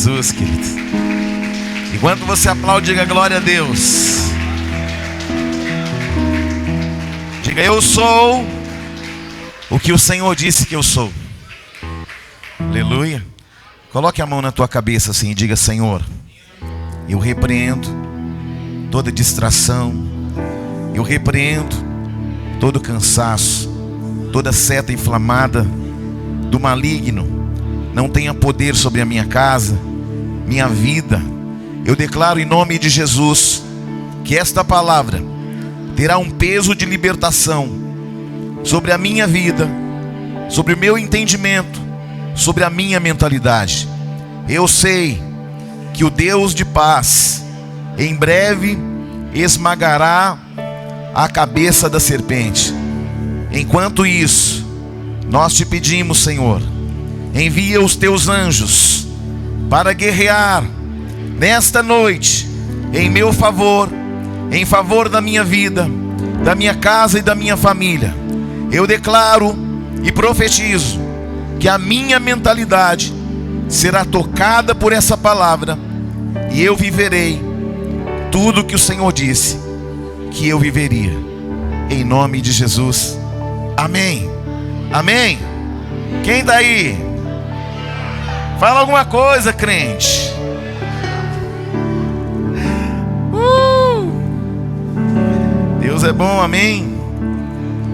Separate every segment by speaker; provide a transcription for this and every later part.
Speaker 1: Jesus, queridos. Enquanto você aplaude, diga glória a Deus. Diga: eu sou o que o Senhor disse que eu sou. Aleluia. Coloque a mão na tua cabeça assim e diga: Senhor, eu repreendo toda distração, eu repreendo todo cansaço, toda seta inflamada do maligno. Não tenha poder sobre a minha casa, minha vida. Eu declaro em nome de Jesus que esta palavra terá um peso de libertação sobre a minha vida, sobre o meu entendimento, sobre a minha mentalidade. Eu sei que o Deus de paz em breve esmagará a cabeça da serpente. Enquanto isso, nós te pedimos, Senhor, envia os teus anjos para guerrear nesta noite em meu favor, em favor da minha vida, da minha casa e da minha família. Eu declaro e profetizo que a minha mentalidade será tocada por essa palavra e eu viverei tudo que o Senhor disse que eu viveria, em nome de Jesus. Amém. Amém. Quem está aí? Fala alguma coisa, crente. Deus é bom, amém.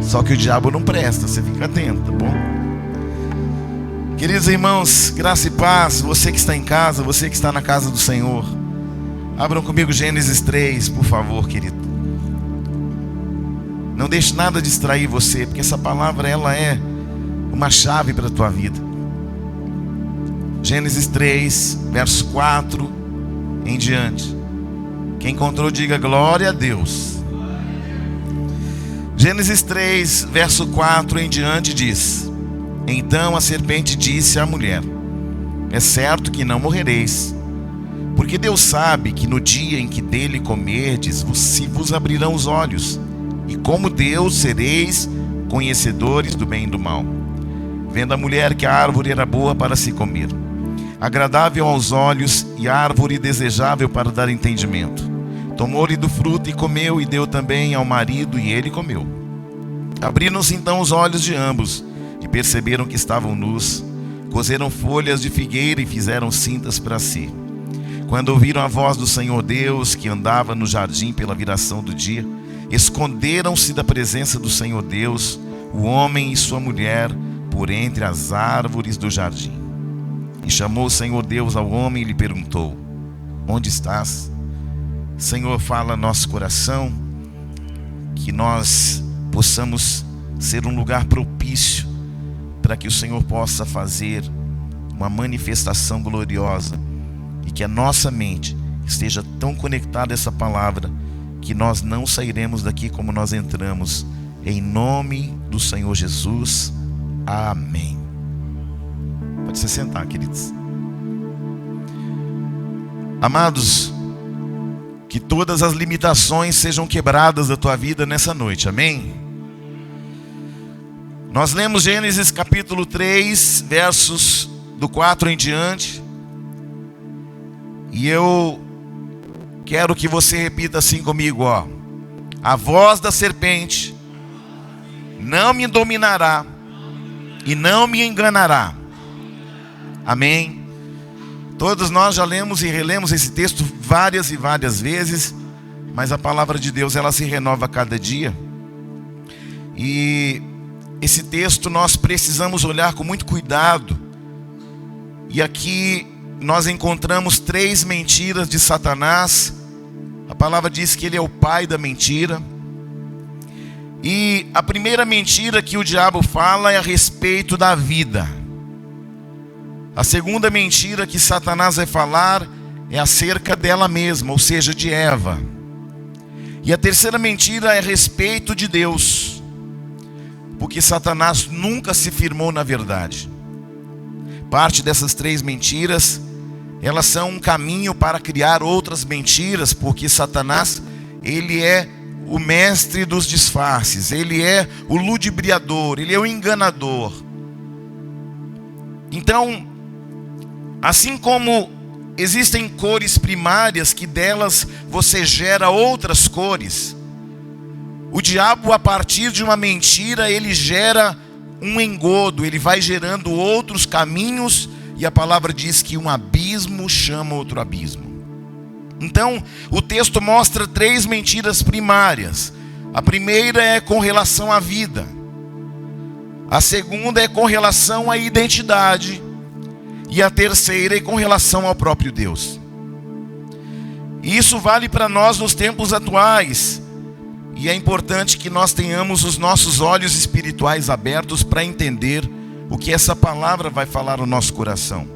Speaker 1: Só que o diabo não presta, você fica atento, tá bom? Queridos irmãos, graça e paz. Você que está em casa, você que está na casa do Senhor, abram comigo Gênesis 3, por favor, querido. Não deixe nada distrair você, porque essa palavra, ela é uma chave para a tua vida. Gênesis 3, verso 4 em diante. Quem encontrou, diga glória a Deus. Gênesis 3, verso 4 em diante diz: então a serpente disse à mulher: é certo que não morrereis, porque Deus sabe que no dia em que dele comerdes, se vos abrirão os olhos, e como Deus sereis conhecedores do bem e do mal. Vendo a mulher que a árvore era boa para se comer, agradável aos olhos, e árvore desejável para dar entendimento, tomou-lhe do fruto e comeu, e deu também ao marido, e ele comeu. Abriram-se então os olhos de ambos, e perceberam que estavam nus. Cozeram folhas de figueira e fizeram cintas para si. Quando ouviram a voz do Senhor Deus, que andava no jardim pela viração do dia, esconderam-se da presença do Senhor Deus, o homem e sua mulher, por entre as árvores do jardim. E chamou o Senhor Deus ao homem e lhe perguntou: onde estás? Senhor, fala nosso coração, que nós possamos ser um lugar propício para que o Senhor possa fazer uma manifestação gloriosa, e que a nossa mente esteja tão conectada a essa palavra que nós não sairemos daqui como nós entramos, em nome do Senhor Jesus. Amém. Pode se sentar, queridos. Amados, que todas as limitações sejam quebradas da tua vida nessa noite, amém? Nós lemos Gênesis capítulo 3, versos do 4 em diante, e eu quero que você repita assim comigo, ó: a voz da serpente não me dominará e não me enganará. Amém? Todos nós já lemos e relemos esse texto várias e várias vezes, mas a palavra de Deus, ela se renova a cada dia. E esse texto nós precisamos olhar com muito cuidado. E aqui nós encontramos 3 mentiras de Satanás. A palavra diz que ele é o pai da mentira. E a primeira mentira que o diabo fala é a respeito da vida. A segunda mentira que Satanás vai falar é acerca dela mesma, ou seja, de Eva. E a terceira mentira é a respeito de Deus, porque Satanás nunca se firmou na verdade. Parte dessas 3 mentiras, elas são um caminho para criar outras mentiras, porque Satanás, ele é o mestre dos disfarces, ele é o ludibriador, ele é o enganador. Então, assim como existem cores primárias que delas você gera outras cores. O diabo, a partir de uma mentira, ele gera um engodo, ele vai gerando outros caminhos, e a palavra diz que um abismo chama outro abismo. Então, o texto mostra 3 mentiras primárias. A primeira é com relação à vida. A segunda é com relação à identidade. E a terceira é com relação ao próprio Deus. E isso vale para nós nos tempos atuais. E é importante que nós tenhamos os nossos olhos espirituais abertos para entender o que essa palavra vai falar no nosso coração.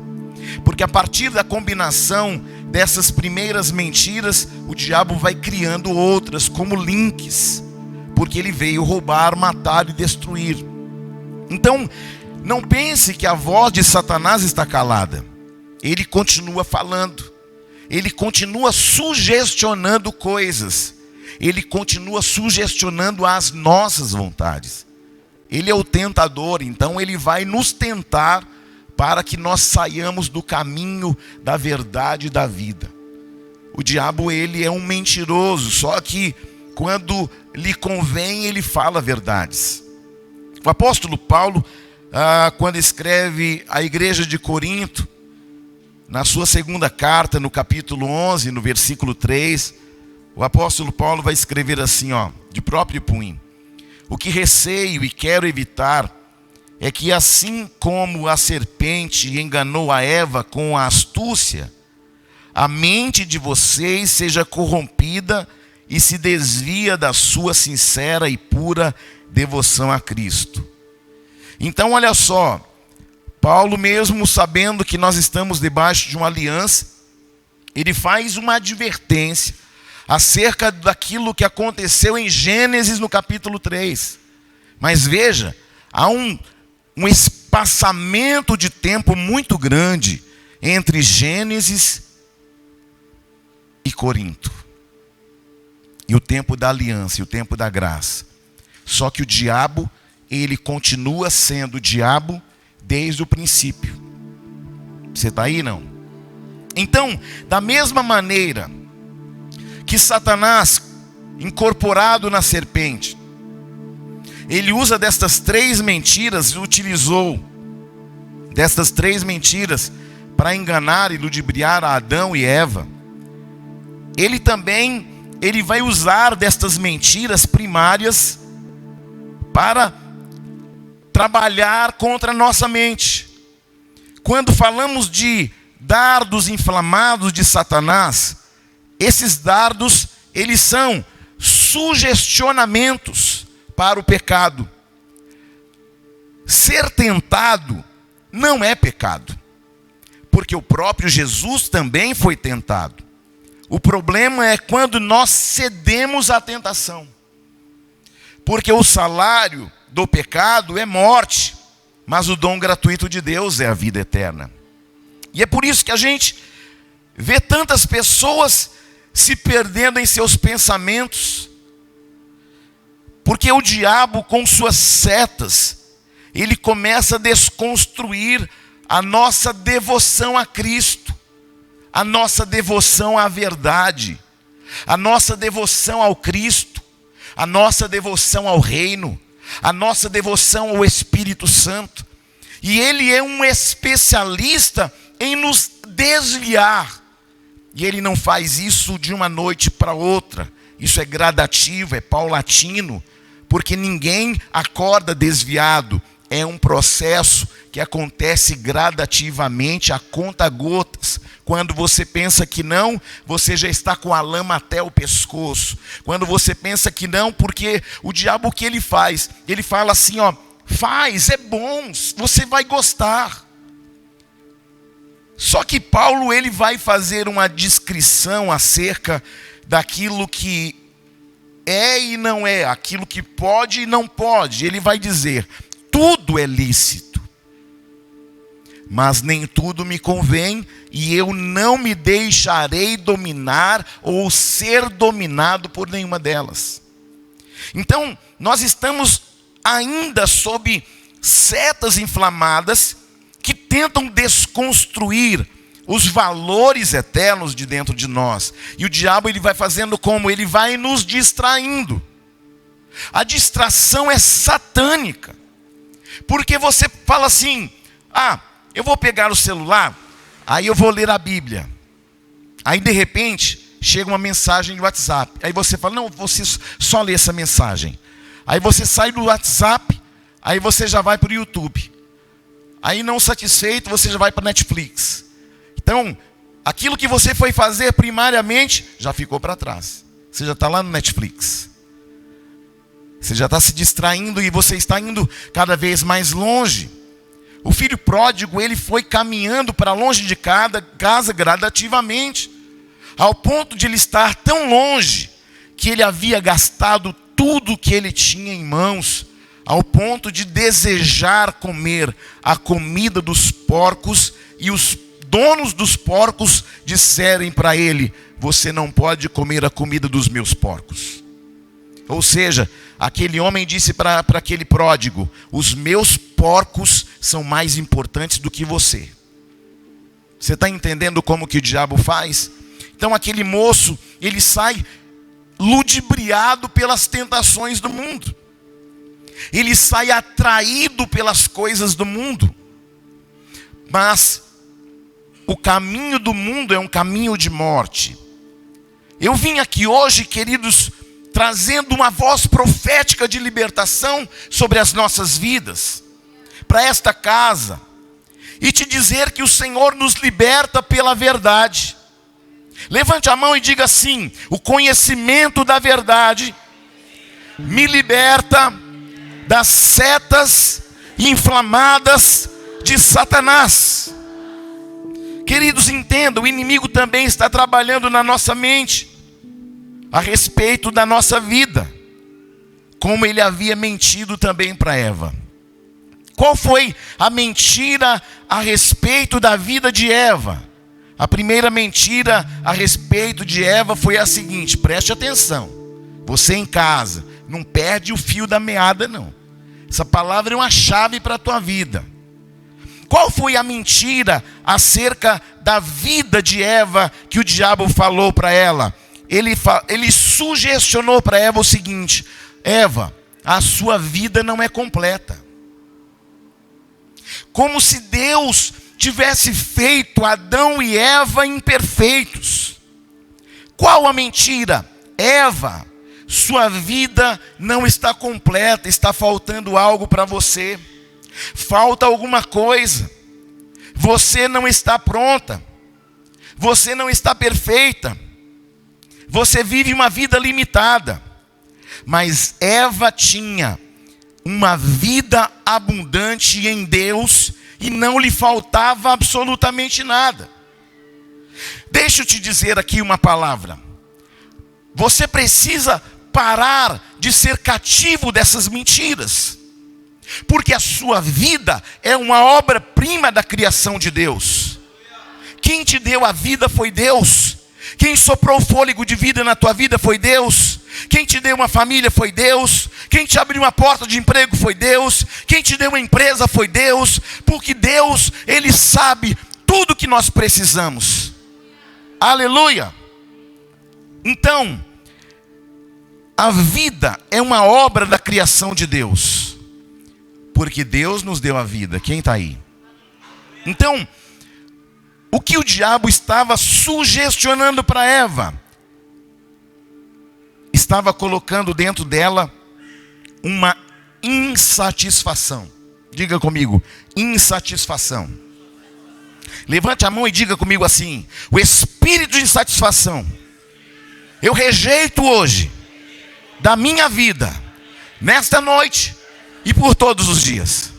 Speaker 1: Porque a partir da combinação dessas primeiras mentiras, o diabo vai criando outras como links. Porque ele veio roubar, matar e destruir. Então, não pense que a voz de Satanás está calada. Ele continua falando. Ele continua sugestionando coisas. Ele continua sugestionando as nossas vontades. Ele é o tentador, então ele vai nos tentar para que nós saiamos do caminho da verdade e da vida. O diabo, ele é um mentiroso, só que quando lhe convém, ele fala verdades. O apóstolo Paulo, quando escreve à igreja de Corinto, na sua segunda carta, no capítulo 11, no versículo 3, o apóstolo Paulo vai escrever assim, de próprio punho: o que receio e quero evitar é que, assim como a serpente enganou a Eva com a astúcia, a mente de vocês seja corrompida e se desvia da sua sincera e pura devoção a Cristo. Então, olha só, Paulo, mesmo sabendo que nós estamos debaixo de uma aliança, ele faz uma advertência acerca daquilo que aconteceu em Gênesis no capítulo 3. Mas veja, há um espaçamento de tempo muito grande entre Gênesis e Corinto. E o tempo da aliança, e o tempo da graça. Só que o diabo, ele continua sendo diabo desde o princípio. Você está aí, não? Então, da mesma maneira que Satanás, incorporado na serpente, ele usa destas 3 mentiras, utilizou destas 3 mentiras para enganar e ludibriar a Adão e Eva. Ele vai usar destas mentiras primárias para trabalhar contra a nossa mente. Quando falamos de dardos inflamados de Satanás, esses dardos, eles são sugestionamentos para o pecado. Ser tentado não é pecado, porque o próprio Jesus também foi tentado. O problema é quando nós cedemos à tentação. Porque o salário do pecado é morte, mas o dom gratuito de Deus é a vida eterna. E é por isso que a gente vê tantas pessoas se perdendo em seus pensamentos. Porque o diabo, com suas setas, ele começa a desconstruir a nossa devoção a Cristo, a nossa devoção à verdade, a nossa devoção ao Cristo, a nossa devoção ao reino, a nossa devoção ao Espírito Santo. E ele é um especialista em nos desviar. E ele não faz isso de uma noite para outra. Isso é gradativo, é paulatino, porque ninguém acorda desviado. É um processo que acontece gradativamente, a conta-gotas. Quando você pensa que não, você já está com a lama até o pescoço. Quando você pensa que não, porque o diabo, o que ele faz? Ele fala assim, faz, é bom, você vai gostar. Só que Paulo, ele vai fazer uma descrição acerca daquilo que é e não é, aquilo que pode e não pode. Ele vai dizer: tudo é lícito, mas nem tudo me convém, e eu não me deixarei dominar ou ser dominado por nenhuma delas. Então, nós estamos ainda sob setas inflamadas que tentam desconstruir os valores eternos de dentro de nós. E o diabo, ele vai fazendo como? Ele vai nos distraindo. A distração é satânica. Porque você fala assim: eu vou pegar o celular, aí eu vou ler a Bíblia. Aí de repente chega uma mensagem de WhatsApp. Aí você fala: não, você só lê essa mensagem. Aí você sai do WhatsApp, aí você já vai para o YouTube. Aí não satisfeito, você já vai para Netflix. Então, aquilo que você foi fazer primariamente, já ficou para trás. Você já está lá no Netflix. Você já está se distraindo e você está indo cada vez mais longe. O filho pródigo, ele foi caminhando para longe de cada casa gradativamente, ao ponto de ele estar tão longe, que ele havia gastado tudo que ele tinha em mãos, ao ponto de desejar comer a comida dos porcos, e os donos dos porcos disserem para ele: você não pode comer a comida dos meus porcos. Ou seja, aquele homem disse para aquele pródigo: os meus porcos são mais importantes do que você. Você está entendendo como que o diabo faz? Então aquele moço, ele sai ludibriado pelas tentações do mundo. Ele sai atraído pelas coisas do mundo. Mas o caminho do mundo é um caminho de morte. Eu vim aqui hoje, queridos, trazendo uma voz profética de libertação sobre as nossas vidas, para esta casa, e te dizer que o Senhor nos liberta pela verdade. Levante a mão e diga assim: o conhecimento da verdade me liberta das setas inflamadas de Satanás. Queridos, entendam, o inimigo também está trabalhando na nossa mente a respeito da nossa vida, como ele havia mentido também para Eva. Qual foi a mentira a respeito da vida de Eva? A primeira mentira a respeito de Eva foi a seguinte: preste atenção, você em casa, não perde o fio da meada não. Essa palavra é uma chave para a tua vida. Qual foi a mentira acerca da vida de Eva que o diabo falou para ela? Ele sugestionou para Eva o seguinte: Eva, a sua vida não é completa. Como se Deus tivesse feito Adão e Eva imperfeitos. Qual a mentira? Eva, sua vida não está completa, está faltando algo para você. Falta alguma coisa. Você não está pronta. Você não está perfeita. Você vive uma vida limitada. Mas Eva tinha uma vida abundante em Deus e não lhe faltava absolutamente nada. Deixa eu te dizer aqui uma palavra. Você precisa parar de ser cativo dessas mentiras, porque a sua vida é uma obra-prima da criação de Deus. Quem te deu a vida foi Deus. Quem soprou o fôlego de vida na tua vida foi Deus. Quem te deu uma família foi Deus. Quem te abriu uma porta de emprego foi Deus. Quem te deu uma empresa foi Deus. Porque Deus, Ele sabe tudo que nós precisamos. Aleluia. Então, a vida é uma obra da criação de Deus, porque Deus nos deu a vida. Quem está aí? Então, o que o diabo estava sugestionando para Eva? Estava colocando dentro dela uma insatisfação. Diga comigo: insatisfação. Levante a mão e diga comigo assim: o espírito de insatisfação eu rejeito hoje da minha vida, nesta noite e por todos os dias.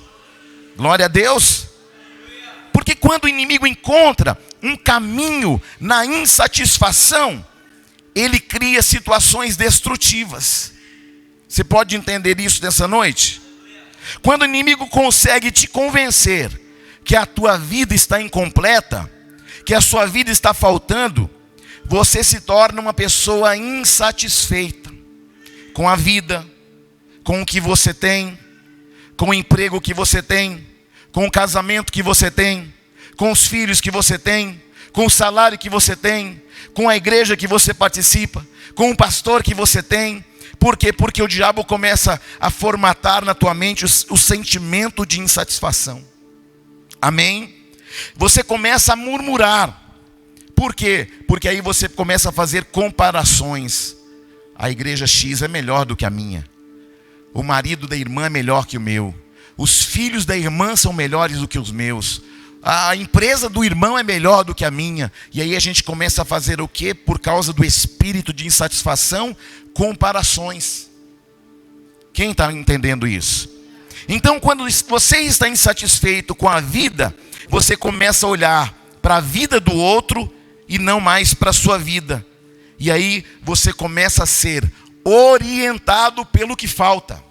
Speaker 1: Glória a Deus. Porque quando o inimigo encontra um caminho na insatisfação, ele cria situações destrutivas. Você pode entender isso nessa noite? Quando o inimigo consegue te convencer que a tua vida está incompleta, que a sua vida está faltando, você se torna uma pessoa insatisfeita com a vida, com o que você tem, com o emprego que você tem, com o casamento que você tem, com os filhos que você tem, com o salário que você tem, com a igreja que você participa, com o pastor que você tem. Por quê? Porque o diabo começa a formatar na tua mente o sentimento de insatisfação. Amém? Você começa a murmurar. Por quê? Porque aí você começa a fazer comparações. A igreja X é melhor do que a minha. O marido da irmã é melhor que o meu. Os filhos da irmã são melhores do que os meus. A empresa do irmão é melhor do que a minha. E aí a gente começa a fazer o quê? Por causa do espírito de insatisfação, comparações. Quem está entendendo isso? Então, quando você está insatisfeito com a vida, você começa a olhar para a vida do outro e não mais para a sua vida. E aí você começa a ser orientado pelo que falta.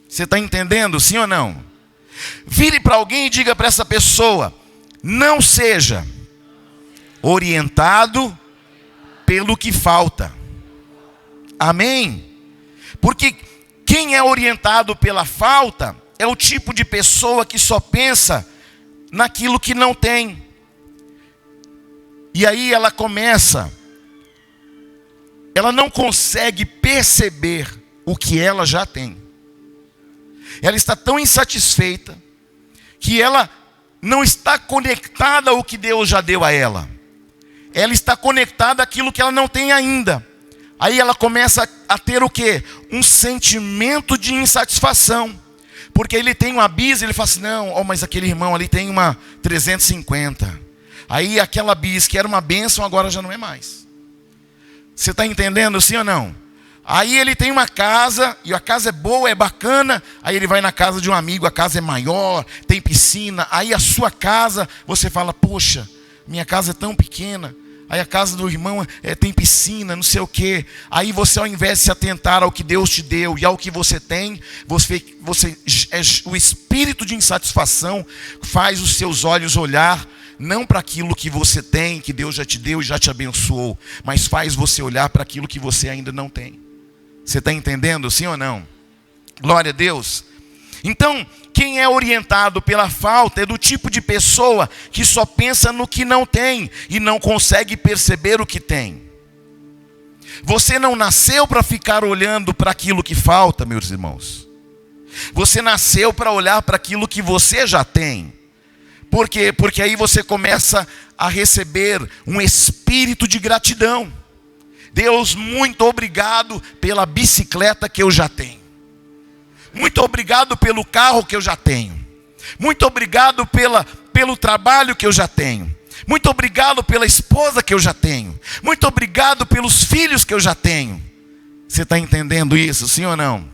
Speaker 1: Você está entendendo, sim ou não? Vire para alguém e diga para essa pessoa: não seja orientado pelo que falta. Amém? Porque quem é orientado pela falta é o tipo de pessoa que só pensa naquilo que não tem. E aí ela não consegue perceber o que ela já tem. Ela está tão insatisfeita que ela não está conectada ao que Deus já deu a ela. Ela está conectada àquilo que ela não tem ainda. Aí ela começa a ter o quê? Um sentimento de insatisfação. Porque ele tem uma bis, ele fala assim: não, mas aquele irmão ali tem uma 350. Aí aquela bis que era uma bênção agora já não é mais. Você está entendendo, sim ou não? Aí ele tem uma casa, e a casa é boa, é bacana. Aí ele vai na casa de um amigo, a casa é maior, tem piscina. Aí a sua casa, você fala: poxa, minha casa é tão pequena. Aí a casa do irmão tem piscina, não sei o quê. Aí você, ao invés de se atentar ao que Deus te deu e ao que você tem, o espírito de insatisfação faz os seus olhos olhar não para aquilo que você tem, que Deus já te deu e já te abençoou, mas faz você olhar para aquilo que você ainda não tem. Você está entendendo, sim ou não? Glória a Deus. Então, quem é orientado pela falta é do tipo de pessoa que só pensa no que não tem e não consegue perceber o que tem. Você não nasceu para ficar olhando para aquilo que falta, meus irmãos. Você nasceu para olhar para aquilo que você já tem. Por quê? Porque aí você começa a receber um espírito de gratidão. Deus, muito obrigado pela bicicleta que eu já tenho. Muito obrigado pelo carro que eu já tenho. Muito obrigado pelo trabalho que eu já tenho. Muito obrigado pela esposa que eu já tenho. Muito obrigado pelos filhos que eu já tenho. Você está entendendo isso, sim ou não?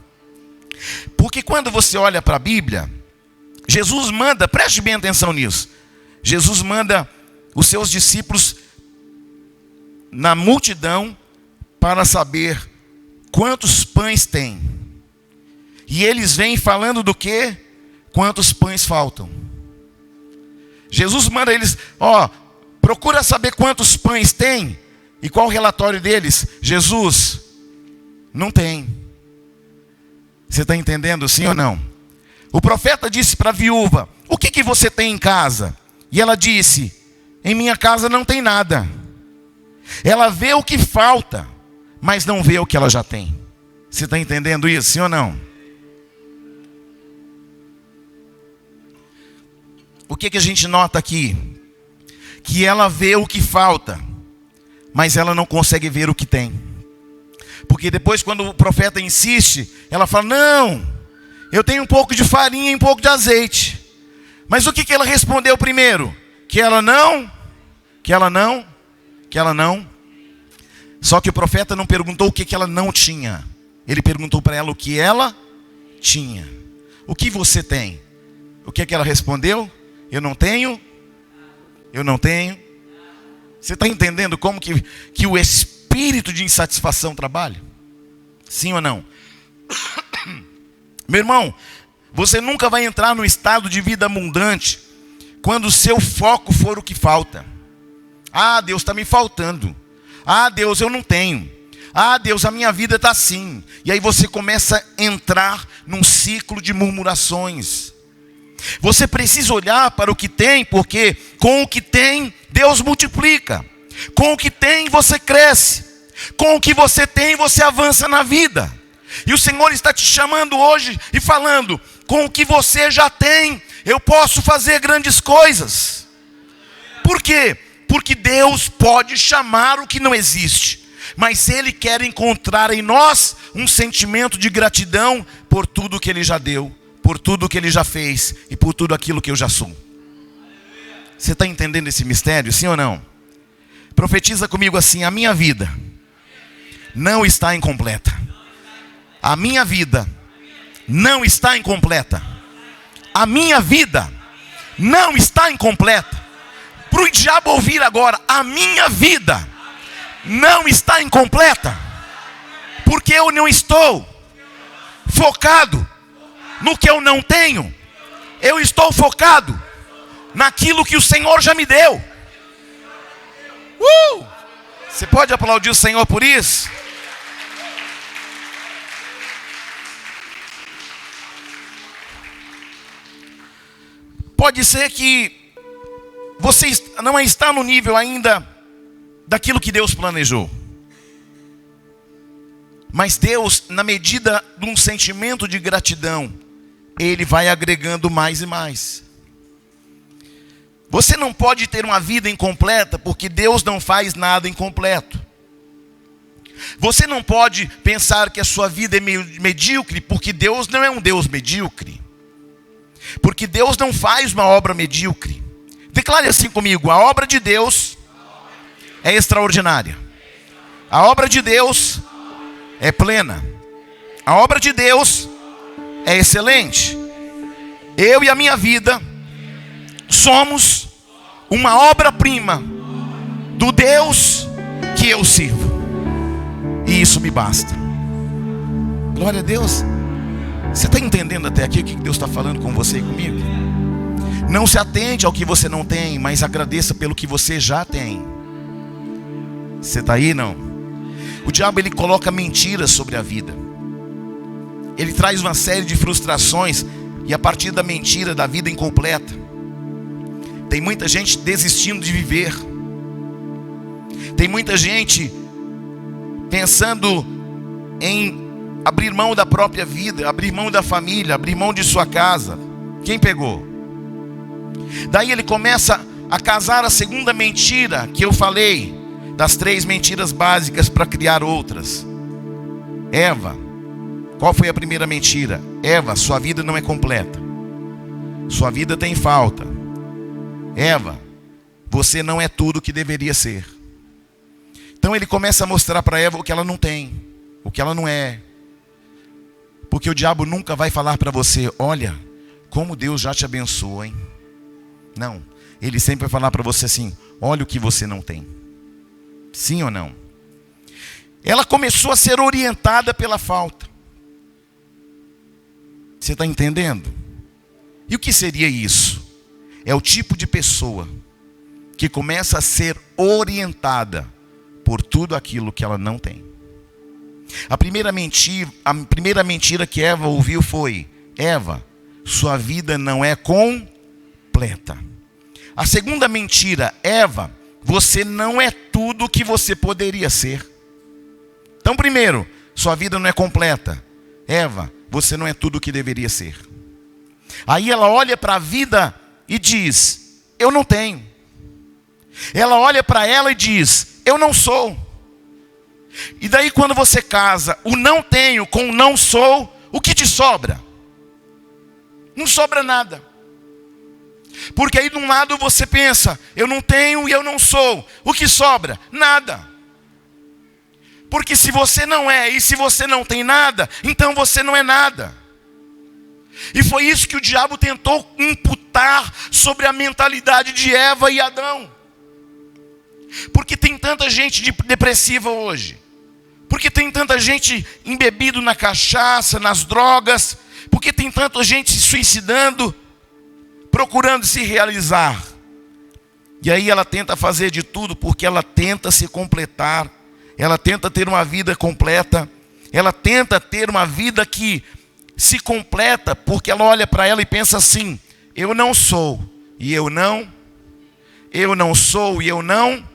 Speaker 1: Porque quando você olha para a Bíblia, Jesus manda, preste bem atenção nisso. Jesus manda os seus discípulos na multidão para saber quantos pães tem. E eles vêm falando do quê? Quantos pães faltam. Jesus manda eles: procura saber quantos pães tem. E qual o relatório deles? Jesus, não tem. Você está entendendo, sim ou não? O profeta disse para a viúva: o que você tem em casa? E ela disse: em minha casa não tem nada. Ela vê o que falta, mas não vê o que ela já tem. Você está entendendo isso, sim ou não? O que a gente nota aqui? Que ela vê o que falta, mas ela não consegue ver o que tem. Porque depois, quando o profeta insiste, ela fala: não, eu tenho um pouco de farinha e um pouco de azeite. Mas o que ela respondeu primeiro? Que ela não. Só que o profeta não perguntou o que ela não tinha. Ele perguntou para ela o que ela tinha. O que você tem? O que ela respondeu? Eu não tenho. Você está entendendo como que o espírito de insatisfação trabalha? Sim ou não? Meu irmão, você nunca vai entrar no estado de vida abundante quando o seu foco for o que falta. Ah, Deus, está me faltando. Ah, Deus, eu não tenho. Ah, Deus, a minha vida está assim. E aí você começa a entrar num ciclo de murmurações. Você precisa olhar para o que tem, porque com o que tem, Deus multiplica. Com o que tem, você cresce. Com o que você tem, você avança na vida. E o Senhor está te chamando hoje e falando: com o que você já tem, eu posso fazer grandes coisas. Por quê? Porque Deus pode chamar o que não existe, mas Ele quer encontrar em nós um sentimento de gratidão por tudo que Ele já deu, por tudo que Ele já fez e por tudo aquilo que eu já sou. Você está entendendo esse mistério, sim ou não? Profetiza comigo assim: a minha vida não está incompleta. A minha vida não está incompleta. A minha vida não está incompleta. Para o diabo ouvir agora: a minha vida não está incompleta, porque eu não estou focado no que eu não tenho. Eu estou focado naquilo que o Senhor já me deu. Você pode aplaudir o Senhor por isso? Pode ser que você não está no nível ainda daquilo que Deus planejou. Mas Deus, na medida de um sentimento de gratidão, Ele vai agregando mais e mais. Você não pode ter uma vida incompleta, porque Deus não faz nada incompleto. Você não pode pensar que a sua vida é medíocre, porque Deus não é um Deus medíocre. Porque Deus não faz uma obra medíocre. Declare assim comigo: a obra de Deus é extraordinária. A obra de Deus é plena. A obra de Deus é excelente. Eu e a minha vida somos uma obra-prima do Deus que eu sirvo. E isso me basta. Glória a Deus. Você está entendendo até aqui o que Deus está falando com você e comigo? Não se atente ao que você não tem, mas agradeça pelo que você já tem. Você está aí, não? O diabo, ele coloca mentiras sobre a vida. Ele traz uma série de frustrações, e a partir da mentira, da vida incompleta, tem muita gente desistindo de viver. Tem muita gente pensando em abrir mão da própria vida, abrir mão da família, abrir mão de sua casa. Quem pegou? Daí ele começa a casar a segunda mentira que eu falei, das 3 mentiras básicas para criar outras. Eva, qual foi a primeira mentira? Eva, sua vida não é completa. Sua vida tem falta. Eva, você não é tudo o que deveria ser. Então ele começa a mostrar para Eva o que ela não tem, o que ela não é. Porque o diabo nunca vai falar para você: olha, como Deus já te abençoou, hein? Não, ele sempre vai falar para você assim: olha o que você não tem. Sim ou não? Ela começou a ser orientada pela falta. Você está entendendo? E o que seria isso? É o tipo de pessoa que começa a ser orientada por tudo aquilo que ela não tem. A primeira mentira que Eva ouviu foi: Eva, sua vida não é completa. A segunda mentira: Eva, você não é tudo o que você poderia ser. Então, primeiro, sua vida não é completa. Eva, você não é tudo o que deveria ser. Aí ela olha para a vida e diz: eu não tenho. Ela olha para ela e diz: eu não sou. E daí, quando você casa o não tenho com o não sou, o que te sobra? Não sobra nada. Porque aí de um lado você pensa: eu não tenho e eu não sou. O que sobra? Nada. Porque se você não é e se você não tem nada, então você não é nada. E foi isso que o diabo tentou imputar sobre a mentalidade de Eva e Adão. Porque tem tanta gente depressiva hoje. Porque tem tanta gente embebido na cachaça, nas drogas. Porque tem tanta gente se suicidando, procurando se realizar. E aí ela tenta fazer de tudo, porque ela tenta se completar. Ela tenta ter uma vida completa. Ela tenta ter uma vida que se completa, porque ela olha para ela e pensa assim: Eu não sou e eu não. Eu não sou e eu não.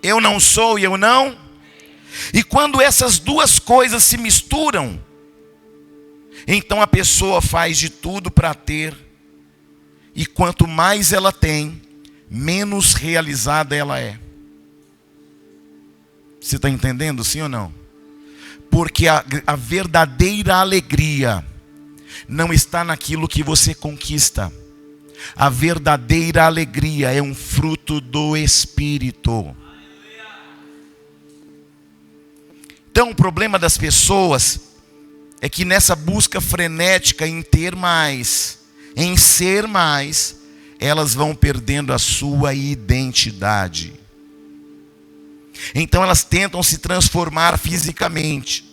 Speaker 1: Eu não sou e eu não. E quando essas duas coisas se misturam, então a pessoa faz de tudo para ter. E quanto mais ela tem, menos realizada ela é. Você está entendendo, sim ou não? Porque a verdadeira alegria não está naquilo que você conquista. A verdadeira alegria é um fruto do Espírito. Então o problema das pessoas é que nessa busca frenética em ter mais, em ser mais, elas vão perdendo a sua identidade. Então elas tentam se transformar fisicamente.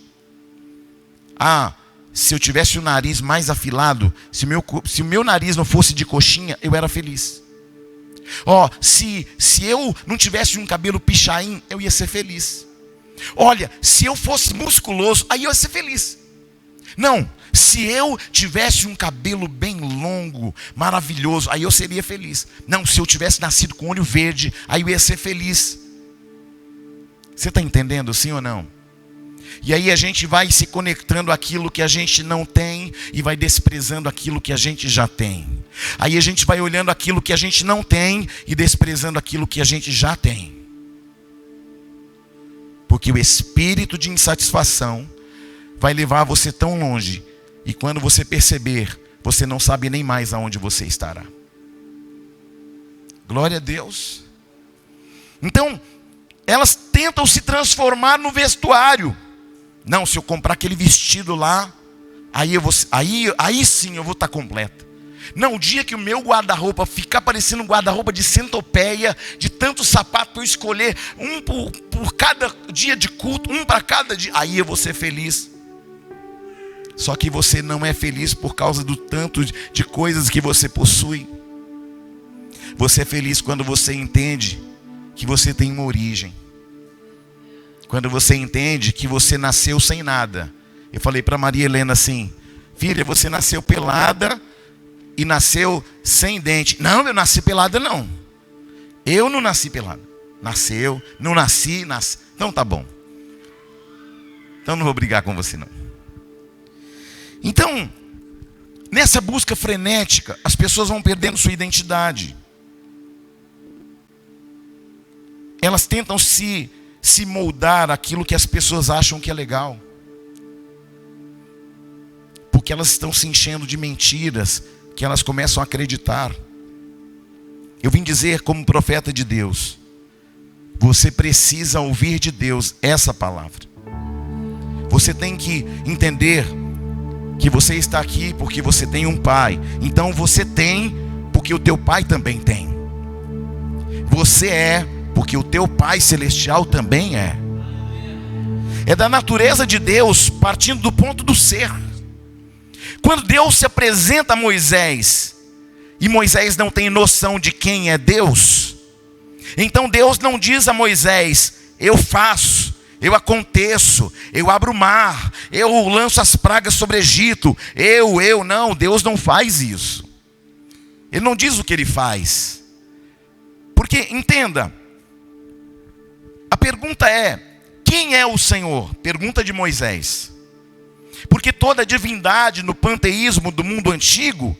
Speaker 1: Se eu tivesse o nariz mais afilado, se o meu nariz não fosse de coxinha, eu era feliz. Se eu não tivesse um cabelo pichain, eu ia ser feliz. Olha, se eu fosse musculoso, aí eu ia ser feliz. Não, se eu tivesse um cabelo bem longo, maravilhoso, aí eu seria feliz. Não, se eu tivesse nascido com olho verde, aí eu ia ser feliz. Você está entendendo, sim ou não? E aí a gente vai se conectando àquilo que a gente não tem e vai desprezando aquilo que a gente já tem. Aí a gente vai olhando aquilo que a gente não tem e desprezando aquilo que a gente já tem. Porque o espírito de insatisfação vai levar você tão longe, e quando você perceber, você não sabe nem mais aonde você estará. Glória a Deus. Então, elas tentam se transformar no vestuário. Não, se eu comprar aquele vestido lá, aí sim eu vou estar completa. Não, o dia que o meu guarda-roupa ficar parecendo um guarda-roupa de centopeia, de tanto sapato para eu escolher, um por cada dia de culto, um para cada dia, aí eu vou ser feliz. Só que você não é feliz por causa do tanto de coisas que você possui. Você é feliz quando você entende que você tem uma origem. Quando você entende que você nasceu sem nada. Eu falei para Maria Helena assim: filha, você nasceu pelada e nasceu sem dente. Não, eu nasci pelada não. Eu não nasci pelada. Nasceu, não nasci. Então tá bom. Então não vou brigar com você não. Então, nessa busca frenética, as pessoas vão perdendo sua identidade. Elas tentam se moldar aquilo que as pessoas acham que é legal. Porque elas estão se enchendo de mentiras que elas começam a acreditar. Eu vim dizer como profeta de Deus, você precisa ouvir de Deus essa palavra. Você tem que entender que você está aqui porque você tem um pai. Então você tem porque o teu pai também tem. Você é porque o teu pai celestial também é. É da natureza de Deus, partindo do ponto do ser. Quando Deus se apresenta a Moisés, e Moisés não tem noção de quem é Deus, então Deus não diz a Moisés: eu faço, eu aconteço, eu abro o mar, eu lanço as pragas sobre o Egito, não, Deus não faz isso. Ele não diz o que ele faz. Porque, entenda, a pergunta é: quem é o Senhor? Pergunta de Moisés. Porque toda divindade no panteísmo do mundo antigo,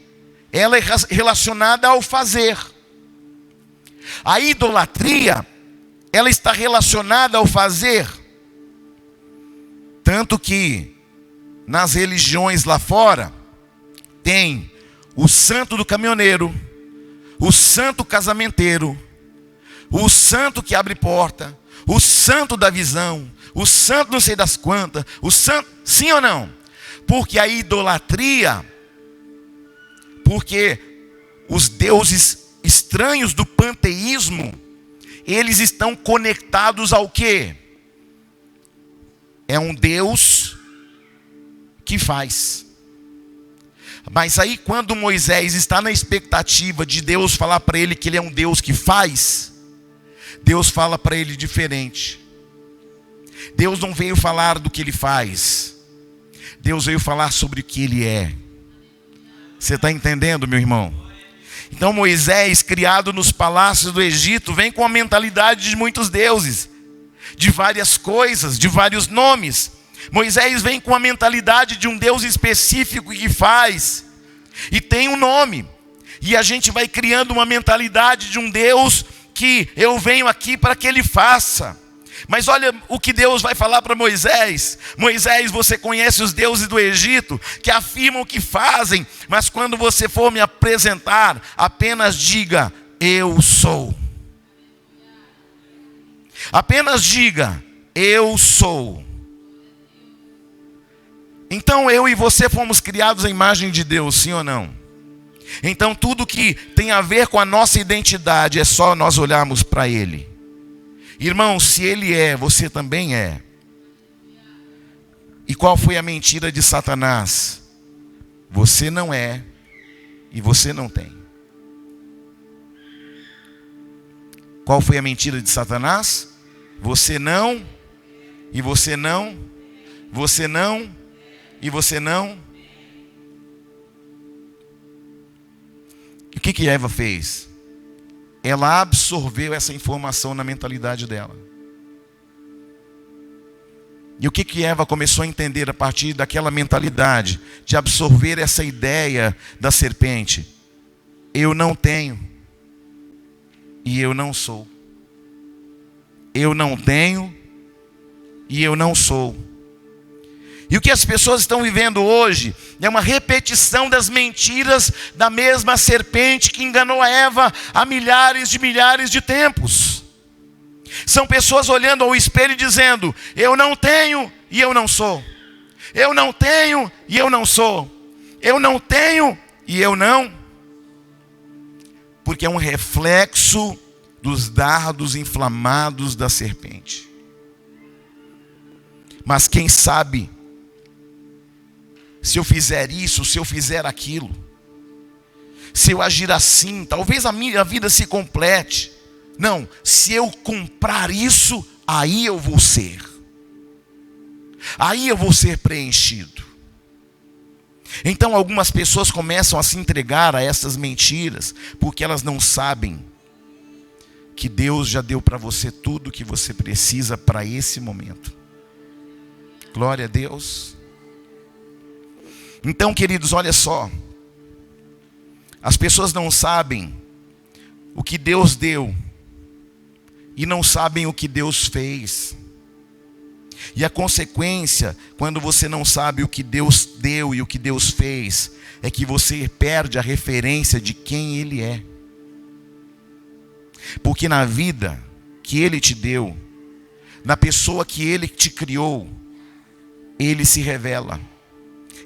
Speaker 1: ela é relacionada ao fazer. A idolatria, ela está relacionada ao fazer. Tanto que nas religiões lá fora, tem o santo do caminhoneiro, o santo casamenteiro, o santo que abre porta, o santo da visão, o santo não sei das quantas, o santo, sim ou não? Porque a idolatria, porque os deuses estranhos do panteísmo, eles estão conectados ao quê? É um Deus que faz. Mas aí quando Moisés está na expectativa de Deus falar para ele que ele é um Deus que faz, Deus fala para ele diferente. Deus não veio falar do que ele faz, Deus veio falar sobre o que ele é. Você está entendendo, meu irmão? Então Moisés, criado nos palácios do Egito, vem com a mentalidade de muitos deuses, de várias coisas, de vários nomes. Moisés vem com a mentalidade de um Deus específico que faz e tem um nome. E a gente vai criando uma mentalidade de um Deus que eu venho aqui para que Ele faça. Mas olha o que Deus vai falar para Moisés. Moisés, você conhece os deuses do Egito, que afirmam que fazem, mas quando você for me apresentar, apenas diga, eu sou. Apenas diga, eu sou. Então eu e você fomos criados à imagem de Deus, sim ou não? Então tudo que tem a ver com a nossa identidade é só nós olharmos para Ele. Irmão, se Ele é, você também é. E qual foi a mentira de Satanás? Você não é e você não tem. Qual foi a mentira de Satanás? Você não, e você não, você não, e você não. E o que Eva fez? Ela absorveu essa informação na mentalidade dela. E o que Eva começou a entender a partir daquela mentalidade, de absorver essa ideia da serpente? Eu não tenho, e eu não sou. Eu não tenho, e eu não sou. E o que as pessoas estão vivendo hoje é uma repetição das mentiras da mesma serpente que enganou a Eva há milhares de tempos. São pessoas olhando ao espelho e dizendo, eu não tenho e eu não sou. Eu não tenho e eu não sou. Eu não tenho e eu não. Porque é um reflexo dos dardos inflamados da serpente. Mas quem sabe, se eu fizer isso, se eu fizer aquilo, se eu agir assim, talvez a minha vida se complete. Não, se eu comprar isso, aí eu vou ser. Aí eu vou ser preenchido. Então algumas pessoas começam a se entregar a essas mentiras, porque elas não sabem que Deus já deu para você tudo o que você precisa para esse momento. Glória a Deus. Então, queridos, olha só. As pessoas não sabem o que Deus deu e não sabem o que Deus fez. E a consequência, quando você não sabe o que Deus deu e o que Deus fez, é que você perde a referência de quem Ele é. Porque na vida que Ele te deu, na pessoa que Ele te criou, Ele se revela.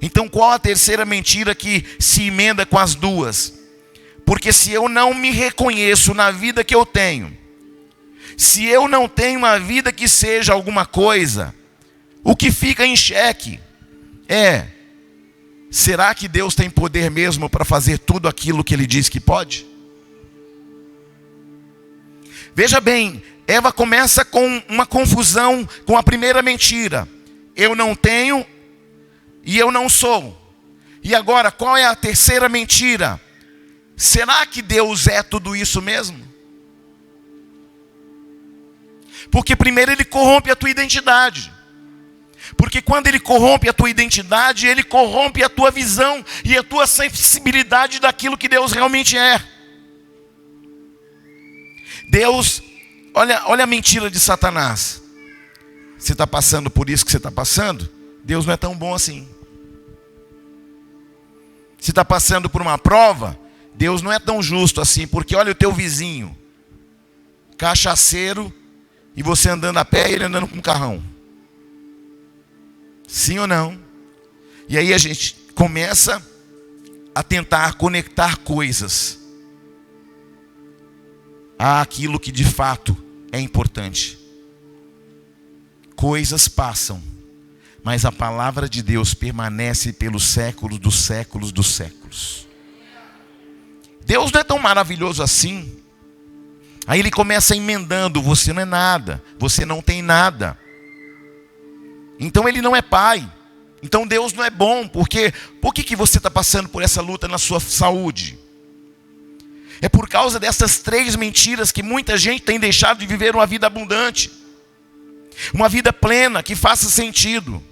Speaker 1: Então qual a terceira mentira que se emenda com as duas? Porque se eu não me reconheço na vida que eu tenho, se eu não tenho uma vida que seja alguma coisa, o que fica em xeque é, será que Deus tem poder mesmo para fazer tudo aquilo que Ele diz que pode? Veja bem, Eva começa com uma confusão com a primeira mentira. Eu não tenho e eu não sou. E agora, qual é a terceira mentira? Será que Deus é tudo isso mesmo? Porque primeiro Ele corrompe a tua identidade. Porque quando Ele corrompe a tua identidade, Ele corrompe a tua visão e a tua sensibilidade daquilo que Deus realmente é. Deus, olha a mentira de Satanás. Você está passando por isso que você está passando? Deus não é tão bom assim. Você está passando por uma prova? Deus não é tão justo assim, porque olha o teu vizinho, cachaceiro, e você andando a pé e ele andando com um carrão. Sim ou não? E aí a gente começa a tentar conectar coisas àquilo que de fato é importante. Coisas passam, mas a palavra de Deus permanece pelos séculos dos séculos dos séculos. Deus não é tão maravilhoso assim. Aí Ele começa emendando, você não é nada, você não tem nada. Então Ele não é pai. Então Deus não é bom, porque por que você está passando por essa luta na sua saúde? É por causa dessas 3 mentiras que muita gente tem deixado de viver uma vida abundante, uma vida plena, que faça sentido.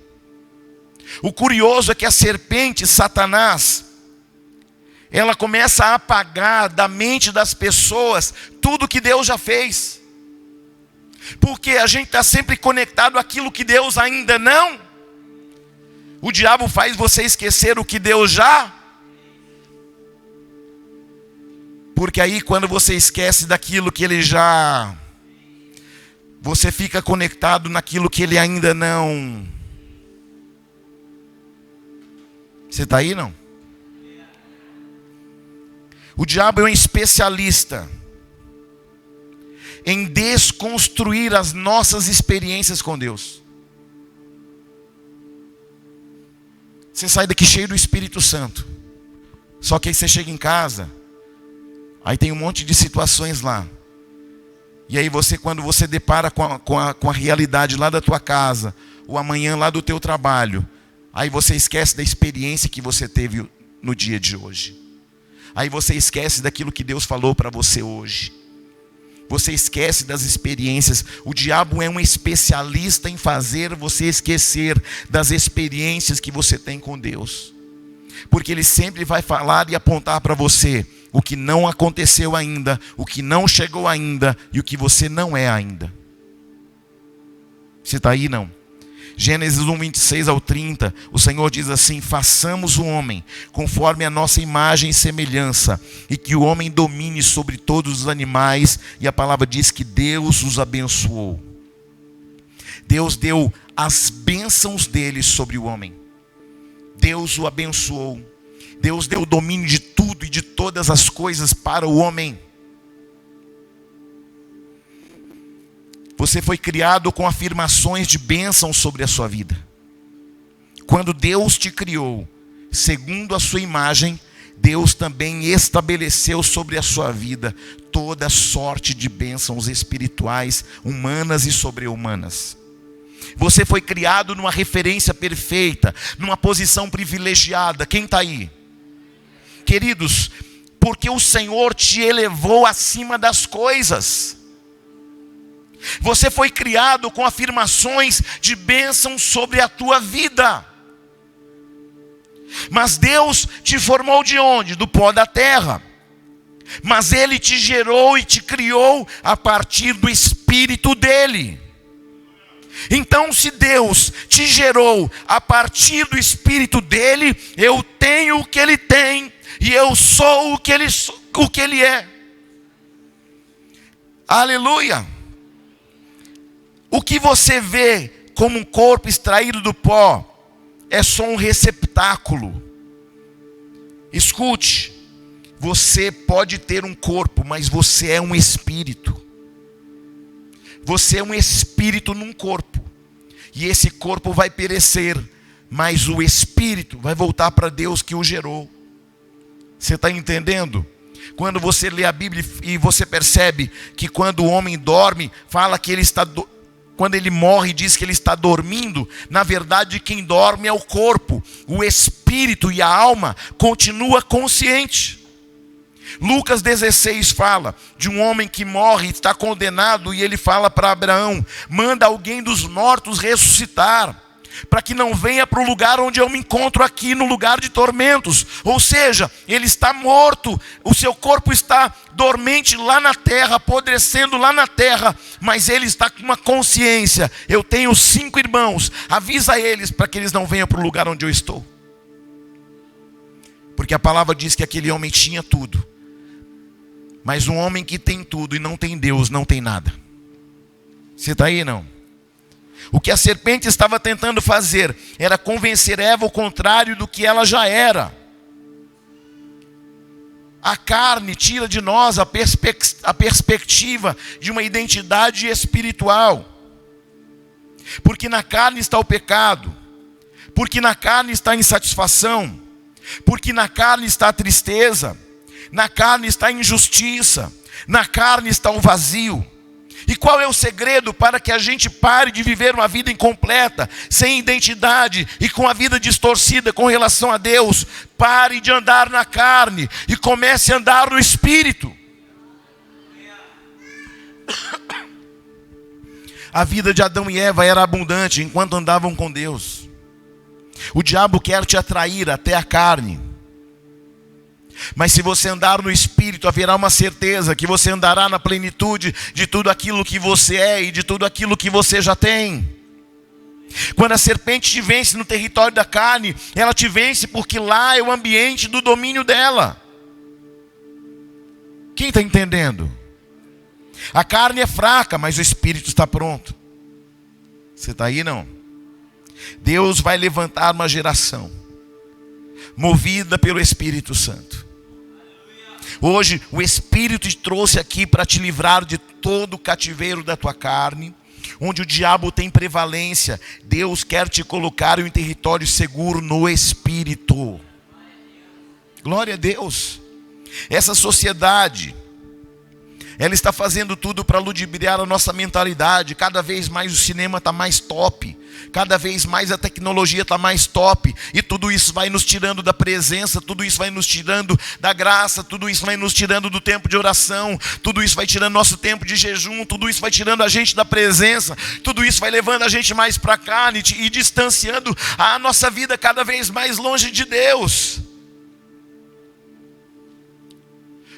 Speaker 1: O curioso é que a serpente, Satanás, ela começa a apagar da mente das pessoas tudo que Deus já fez. Porque a gente está sempre conectado àquilo que Deus ainda não. O diabo faz você esquecer o que Deus já. Porque aí quando você esquece daquilo que Ele já, você fica conectado naquilo que Ele ainda não. Você está aí, não? O diabo é um especialista em desconstruir as nossas experiências com Deus. Você sai daqui cheio do Espírito Santo. Só que aí você chega em casa, aí tem um monte de situações lá. E aí você, quando você depara com a realidade lá da tua casa, ou amanhã lá do teu trabalho, aí você esquece da experiência que você teve no dia de hoje. Aí você esquece daquilo que Deus falou para você hoje. Você esquece das experiências. O diabo é um especialista em fazer você esquecer das experiências que você tem com Deus. Porque ele sempre vai falar e apontar para você o que não aconteceu ainda, o que não chegou ainda e o que você não é ainda. Você está aí, não? Gênesis 1, 26 ao 30, o Senhor diz assim: façamos o homem conforme a nossa imagem e semelhança, e que o homem domine sobre todos os animais. E a palavra diz que Deus os abençoou. Deus deu as bênçãos dele sobre o homem. Deus o abençoou. Deus deu o domínio de tudo e de todas as coisas para o homem. Você foi criado com afirmações de bênção sobre a sua vida. Quando Deus te criou, segundo a sua imagem, Deus também estabeleceu sobre a sua vida toda sorte de bênçãos espirituais, humanas e sobre-humanas. Você foi criado numa referência perfeita, numa posição privilegiada. Quem está aí? Queridos, porque o Senhor te elevou acima das coisas. Você foi criado com afirmações de bênção sobre a tua vida. Mas Deus te formou de onde? Do pó da terra. Mas Ele te gerou e te criou a partir do Espírito dEle. Então, se Deus te gerou a partir do Espírito dEle, eu tenho o que Ele tem e eu sou o que Ele é. Aleluia! O que você vê como um corpo extraído do pó é só um receptáculo. Escute, você pode ter um corpo, mas você é um espírito. Você é um espírito num corpo. E esse corpo vai perecer, mas o espírito vai voltar para Deus que o gerou. Você está entendendo? Quando você lê a Bíblia e você percebe que quando o homem dorme, fala que ele está... Quando ele morre, diz que ele está dormindo. Na verdade, quem dorme é o corpo. O espírito e a alma continua consciente. Lucas 16 fala de um homem que morre, está condenado, e ele fala para Abraão: manda alguém dos mortos ressuscitar, para que não venha para o lugar onde eu me encontro aqui, no lugar de tormentos. Ou seja, ele está morto, o seu corpo está dormente lá na terra, apodrecendo lá na terra, mas ele está com uma consciência. Eu tenho 5 irmãos, avisa eles para que eles não venham para o lugar onde eu estou. Porque a palavra diz que aquele homem tinha tudo, mas um homem que tem tudo e não tem Deus, não tem nada. Você está aí, não? O que a serpente estava tentando fazer era convencer Eva ao contrário do que ela já era. A carne tira de nós a perspectiva de uma identidade espiritual. Porque na carne está o pecado. Porque na carne está a insatisfação. Porque na carne está a tristeza. Na carne está a injustiça. Na carne está o vazio. E qual é o segredo para que a gente pare de viver uma vida incompleta, sem identidade e com a vida distorcida com relação a Deus? Pare de andar na carne e comece a andar no Espírito. A vida de Adão e Eva era abundante enquanto andavam com Deus. O diabo quer te atrair até a carne. Mas se você andar no Espírito, haverá uma certeza que você andará na plenitude de tudo aquilo que você é e de tudo aquilo que você já tem. Quando a serpente te vence no território da carne, ela te vence porque lá é o ambiente do domínio dela. Quem está entendendo? A carne é fraca, mas o Espírito está pronto. Você está aí, não? Deus vai levantar uma geração movida pelo Espírito Santo. Hoje o Espírito te trouxe aqui para te livrar de todo o cativeiro da tua carne, onde o diabo tem prevalência. Deus quer te colocar em um território seguro no Espírito. Glória a Deus. Essa sociedade, ela está fazendo tudo para ludibriar a nossa mentalidade. Cada vez mais o cinema está mais top. Cada vez mais a tecnologia está mais top. E tudo isso vai nos tirando da presença. Tudo isso vai nos tirando da graça. Tudo isso vai nos tirando do tempo de oração. Tudo isso vai tirando nosso tempo de jejum. Tudo isso vai tirando a gente da presença. Tudo isso vai levando a gente mais para a carne e distanciando a nossa vida cada vez mais longe de Deus.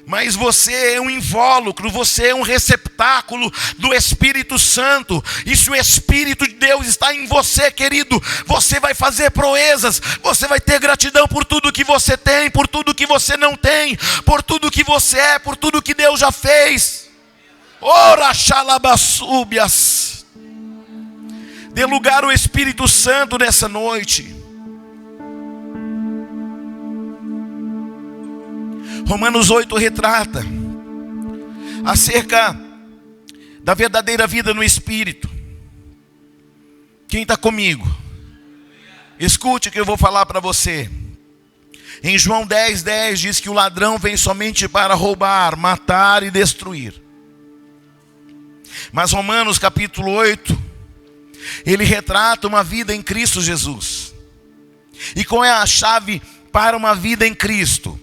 Speaker 1: Mas você é um invólucro, você é um receptáculo do Espírito Santo. E se o Espírito de Deus está em você, querido, você vai fazer proezas. Você vai ter gratidão por tudo que você tem, por tudo que você não tem, por tudo que você é, por tudo que Deus já fez. Ora xalabasúbias. Dê lugar ao Espírito Santo nessa noite. Romanos 8 retrata acerca da verdadeira vida no Espírito. Quem está comigo? Escute o que eu vou falar para você. Em João 10:10 diz que o ladrão vem somente para roubar, matar e destruir. Mas Romanos capítulo 8, ele retrata uma vida em Cristo Jesus. E qual é a chave para uma vida em Cristo?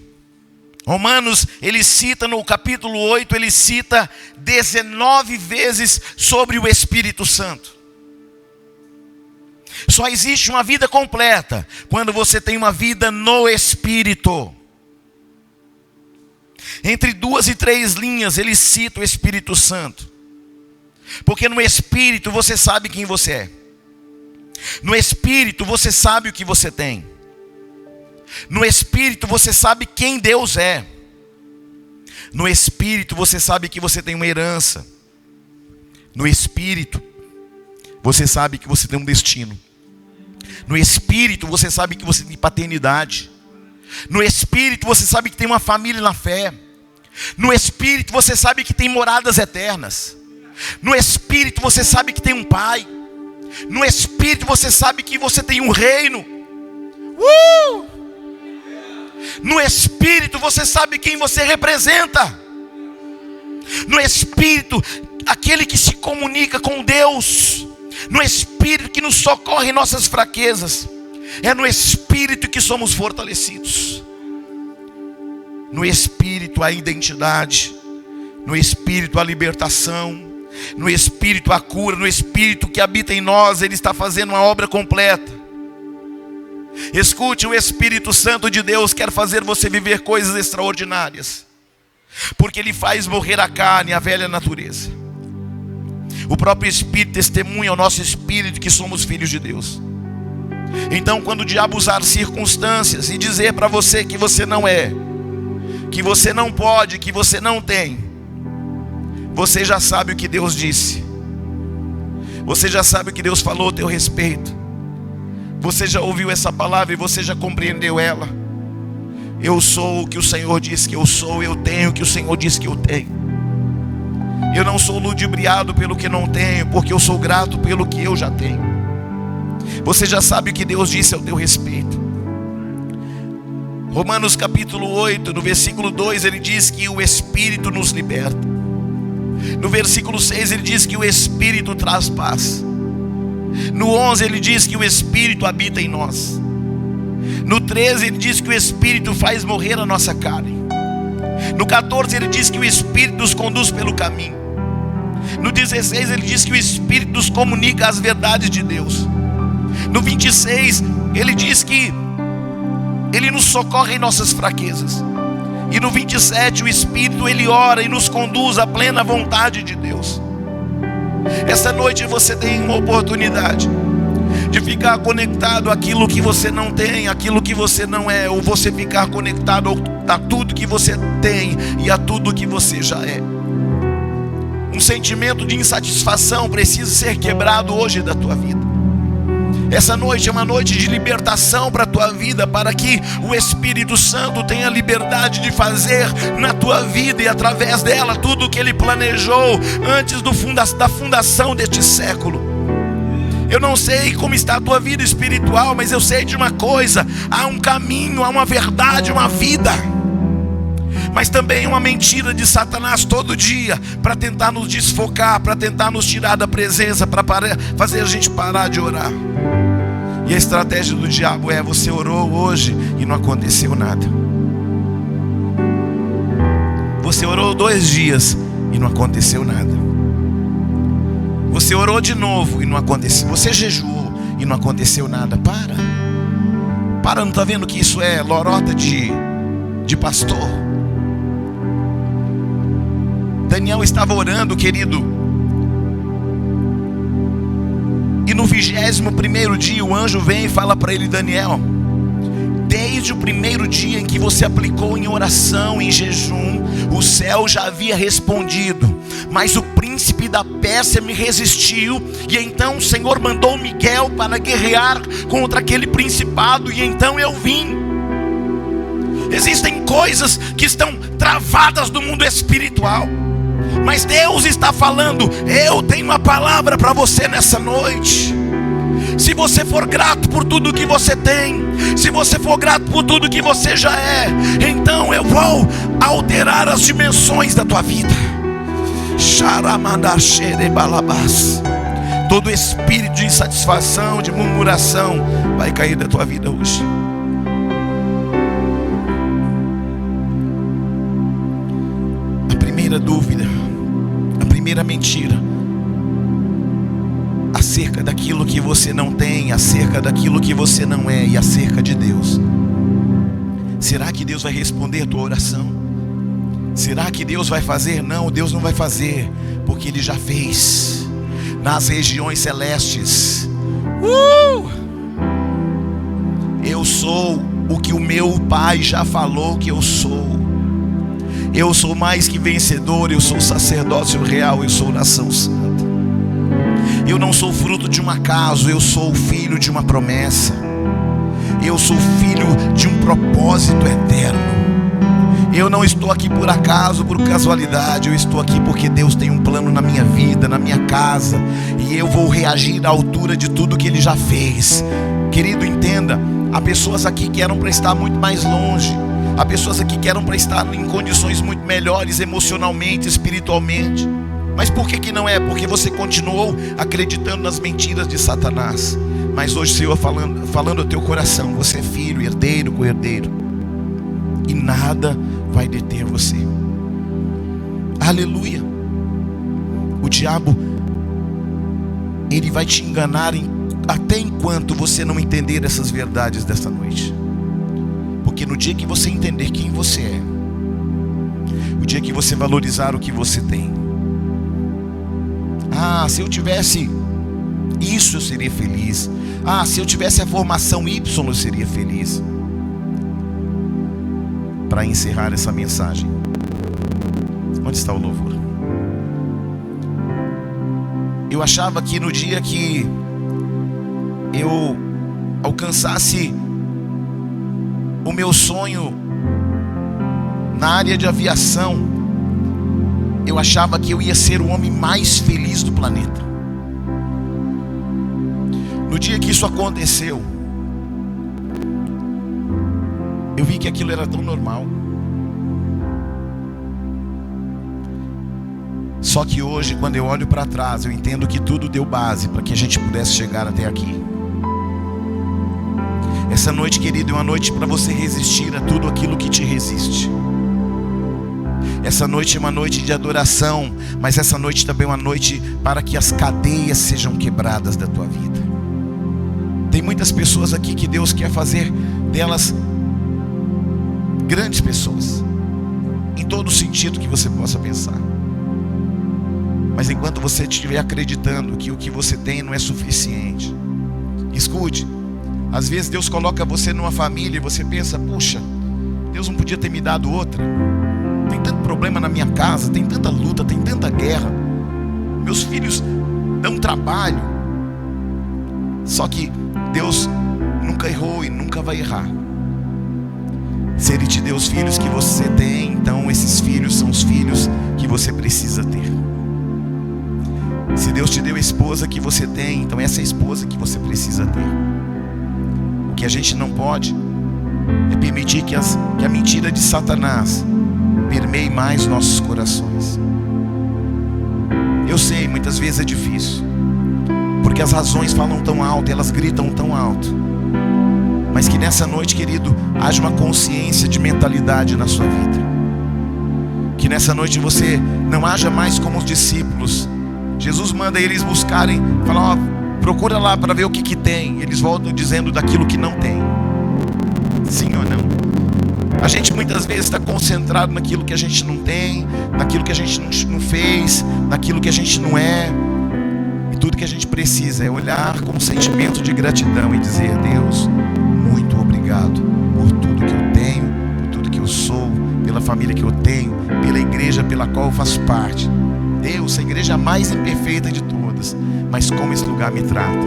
Speaker 1: Romanos, ele cita no capítulo 8, ele cita 19 vezes sobre o Espírito Santo. Só existe uma vida completa quando você tem uma vida no Espírito. Entre 2 e 3 linhas ele cita o Espírito Santo. Porque no Espírito você sabe quem você é. No Espírito você sabe o que você tem. No Espírito você sabe quem Deus é. No Espírito você sabe que você tem uma herança. No Espírito você sabe que você tem um destino. No Espírito você sabe que você tem paternidade. No Espírito você sabe que tem uma família na fé. No Espírito você sabe que tem moradas eternas. No Espírito você sabe que tem um Pai. No Espírito você sabe que você tem um reino. No Espírito você sabe quem você representa. No Espírito, aquele que se comunica com Deus. No Espírito que nos socorre em nossas fraquezas. É no Espírito que somos fortalecidos. No Espírito a identidade. No Espírito a libertação. No Espírito a cura. No Espírito que habita em nós, ele está fazendo uma obra completa. Escute, o Espírito Santo de Deus quer fazer você viver coisas extraordinárias. Porque ele faz morrer a carne, a velha natureza. O próprio Espírito testemunha ao nosso espírito que somos filhos de Deus. Então quando o diabo usar circunstâncias e dizer para você que você não é, que você não pode, que você não tem, você já sabe o que Deus disse. Você já sabe o que Deus falou a teu respeito. Você já ouviu essa palavra e você já compreendeu ela. Eu sou o que o Senhor disse que eu sou. Eu tenho o que o Senhor disse que eu tenho. Eu não sou ludibriado pelo que não tenho, porque eu sou grato pelo que eu já tenho. Você já sabe o que Deus disse ao teu respeito. Romanos capítulo 8, no versículo 2, ele diz que o Espírito nos liberta. No versículo 6 ele diz que o Espírito traz paz. No 11 ele diz que o Espírito habita em nós. No 13 ele diz que o Espírito faz morrer a nossa carne. No 14 ele diz que o Espírito nos conduz pelo caminho. No 16 ele diz que o Espírito nos comunica as verdades de Deus. No 26 ele diz que Ele nos socorre em nossas fraquezas. E no 27 o Espírito ele ora e nos conduz à plena vontade de Deus. Essa noite você tem uma oportunidade de ficar conectado àquilo que você não tem, àquilo que você não é, ou você ficar conectado a tudo que você tem e a tudo que você já é. Um sentimento de insatisfação precisa ser quebrado hoje da tua vida. Essa noite é uma noite de libertação para a tua vida, para que o Espírito Santo tenha liberdade de fazer na tua vida e através dela tudo o que Ele planejou antes da fundação deste século. Eu não sei como está a tua vida espiritual, mas eu sei de uma coisa: há um caminho, há uma verdade, uma vida. Mas também uma mentira de Satanás todo dia, para tentar nos desfocar, para tentar nos tirar da presença, para fazer a gente parar de orar. E a estratégia do diabo é: você orou hoje e não aconteceu nada. Você orou 2 dias e não aconteceu nada. Você orou de novo e não aconteceu. Você jejuou e não aconteceu nada. Para, não está vendo que isso é lorota de pastor? Daniel estava orando, querido, e no 21º dia o anjo vem e fala para ele: Daniel, desde o primeiro dia em que você aplicou em oração, em jejum, o céu já havia respondido, mas o príncipe da Pérsia me resistiu, e então o Senhor mandou Miguel para guerrear contra aquele principado, e então eu vim. Existem coisas que estão travadas no mundo espiritual, mas Deus está falando: eu tenho uma palavra para você nessa noite. Se você for grato por tudo que você tem, se você for grato por tudo que você já é, então eu vou alterar as dimensões da tua vida. Todo espírito de insatisfação, de murmuração, vai cair da tua vida hoje. A primeira dúvida, a primeira mentira acerca daquilo que você não tem, acerca daquilo que você não é e acerca de Deus: será que Deus vai responder a tua oração? Será que Deus vai fazer? Não, Deus não vai fazer, porque Ele já fez nas regiões celestes. Eu sou o que o meu Pai já falou que eu sou. Eu sou mais que vencedor, eu sou sacerdócio real, eu sou nação santa. Eu não sou fruto de um acaso, eu sou filho de uma promessa. Eu sou filho de um propósito eterno. Eu não estou aqui por acaso, por casualidade. Eu estou aqui porque Deus tem um plano na minha vida, na minha casa, e eu vou reagir à altura de tudo que Ele já fez. Querido, entenda: há pessoas aqui que eram para estar muito mais longe. Há pessoas aqui que eram para estar em condições muito melhores emocionalmente, espiritualmente. Mas por que não é? Porque você continuou acreditando nas mentiras de Satanás. Mas hoje o Senhor falando ao teu coração: você é filho, herdeiro, co-herdeiro, e nada vai deter você. Aleluia. O diabo, ele vai te enganar até enquanto você não entender essas verdades desta noite. Porque no dia que você entender quem você é, o dia que você valorizar o que você tem: se eu tivesse isso eu seria feliz. Se eu tivesse a formação Y eu seria feliz. Para encerrar essa mensagem, onde está o louvor? Eu achava que no dia que eu alcançasse o meu sonho na área de aviação, eu achava que eu ia ser o homem mais feliz do planeta. No dia que isso aconteceu, eu vi que aquilo era tão normal. Só que hoje, quando eu olho para trás, eu entendo que tudo deu base para que a gente pudesse chegar até aqui. Essa noite, querido, é uma noite para você resistir a tudo aquilo que te resiste. Essa noite é uma noite de adoração, mas essa noite também é uma noite para que as cadeias sejam quebradas da tua vida. Tem muitas pessoas aqui que Deus quer fazer delas grandes pessoas, em todo sentido que você possa pensar. Mas enquanto você estiver acreditando que o que você tem não é suficiente, escute, às vezes Deus coloca você numa família e você pensa: puxa, Deus não podia ter me dado outra. Tem tanto problema na minha casa, tem tanta luta, tem tanta guerra, meus filhos dão trabalho. Só que Deus nunca errou e nunca vai errar. Se Ele te deu os filhos que você tem, então esses filhos são os filhos que você precisa ter. Se Deus te deu a esposa que você tem, então essa é a esposa que você precisa ter. O que a gente não pode é permitir que a mentira de Satanás permeie mais nossos corações. Eu sei, muitas vezes é difícil, porque as razões falam tão alto, elas gritam tão alto. Mas que nessa noite, querido, haja uma consciência de mentalidade na sua vida. Que nessa noite você não haja mais como os discípulos. Jesus manda eles buscarem, fala: ó, procura lá para ver o que tem. Eles voltam dizendo daquilo que não tem. Sim ou não? A gente muitas vezes está concentrado naquilo que a gente não tem, naquilo que a gente não fez, naquilo que a gente não é. E tudo que a gente precisa é olhar com um sentimento de gratidão e dizer: Deus, muito obrigado por tudo que eu tenho, por tudo que eu sou, pela família que eu tenho, pela igreja pela qual eu faço parte. Deus, a igreja mais imperfeita de todas, mas como esse lugar me trata.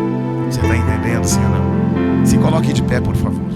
Speaker 1: Você está entendendo, sim ou não? Se coloque de pé, por favor.